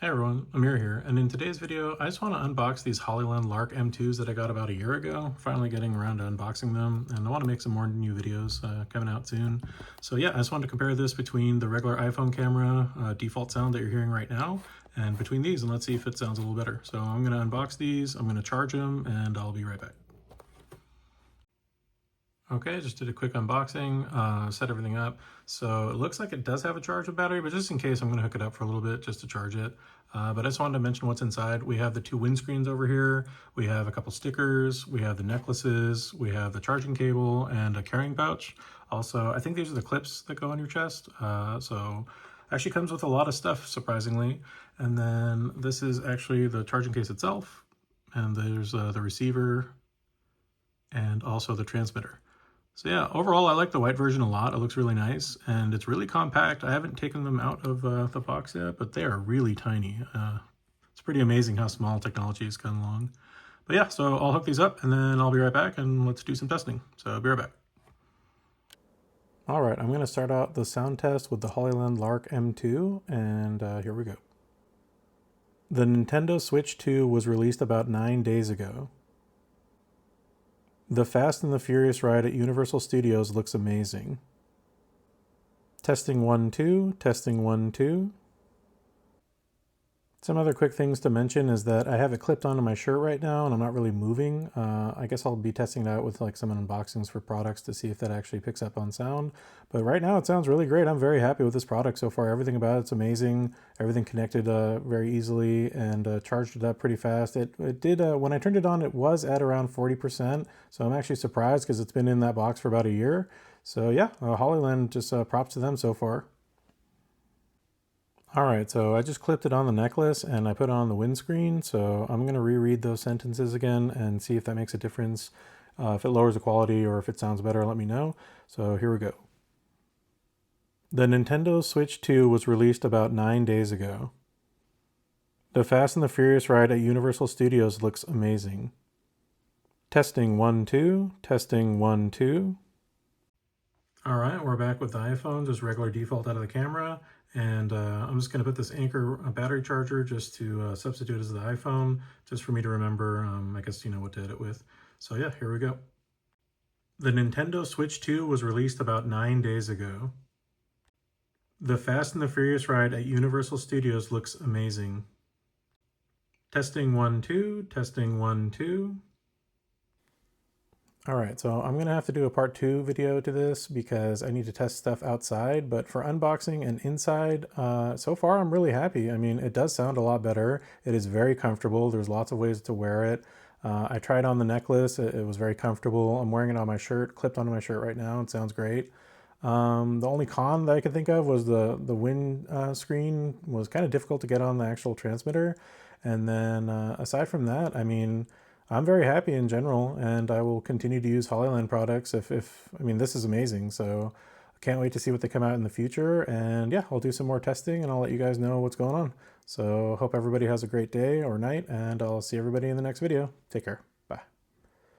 Hey everyone, Amir here, and in today's video I just want to unbox these Hollyland Lark M2s that I got about a year ago. Finally getting around to unboxing them, and I want to make some more new videos coming out soon. So yeah, I just wanted to compare this between the regular iPhone camera default sound that you're hearing right now, and between these, and let's see if it sounds a little better. So I'm going to unbox these, I'm going to charge them, and I'll be right back. Okay, just did a quick unboxing, set everything up. So it looks like it does have a chargeable battery, but just in case, I'm going to hook it up for a little bit just to charge it. But I just wanted to mention what's inside. We have the two windscreens over here. We have a couple stickers. We have the necklaces. We have the charging cable and a carrying pouch. Also, I think these are the clips that go on your chest. So actually comes with a lot of stuff, surprisingly. And then this is actually the charging case itself. And there's the receiver and also the transmitter. So yeah, overall I like the white version a lot. It looks really nice and it's really compact. I haven't taken them out of the box yet, but they are really tiny. It's pretty amazing how small technology has come along. But yeah, so I'll hook these up and then I'll be right back and let's do some testing. So I'll be right back. All right, I'm going to start out the sound test with the Hollyland Lark M2 and here we go. The Nintendo Switch 2 was released about 9 days ago. The Fast and the Furious ride at Universal Studios looks amazing. Testing 1, 2, testing 1, 2. Some other quick things to mention is that I have it clipped onto my shirt right now and I'm not really moving. I guess I'll be testing it out with like some unboxings for products to see if that actually picks up on sound. But right now it sounds really great. I'm very happy with this product so far. Everything about it's amazing. Everything connected very easily and charged it up pretty fast. It did, when I turned it on, it was at around 40%. So I'm actually surprised because it's been in that box for about a year. So yeah, Hollyland, just props to them so far. All right, so I just clipped it on the necklace and I put it on the windscreen. So I'm going to reread those sentences again and see if that makes a difference. If it lowers the quality or if it sounds better, let me know. So here we go. The Nintendo Switch 2 was released about 9 days ago. The Fast and the Furious ride at Universal Studios looks amazing. Testing 1, 2, testing 1, 2. All right, we're back with the iPhone, just regular default out of the camera. And I'm just going to put this Anchor battery charger just to substitute as the iPhone, just for me to remember, I guess you know what to edit with. So yeah, here we go. The Nintendo Switch 2 was released about 9 days ago. The Fast and the Furious ride at Universal Studios looks amazing. Testing 1, 2, testing 1, 2. All right, so I'm gonna have to do a part 2 video to this because I need to test stuff outside, but for unboxing and inside, so far I'm really happy. I mean, it does sound a lot better. It is very comfortable. There's lots of ways to wear it. I tried on the necklace. It was very comfortable. I'm wearing it on my shirt, clipped onto my shirt right now. It sounds great. The only con that I could think of was the wind screen was kind of difficult to get on the actual transmitter. And then aside from that, I mean, I'm very happy in general, and I will continue to use Hollyland products I mean, this is amazing. So I can't wait to see what they come out in the future. And yeah, I'll do some more testing and I'll let you guys know what's going on. So hope everybody has a great day or night, and I'll see everybody in the next video. Take care.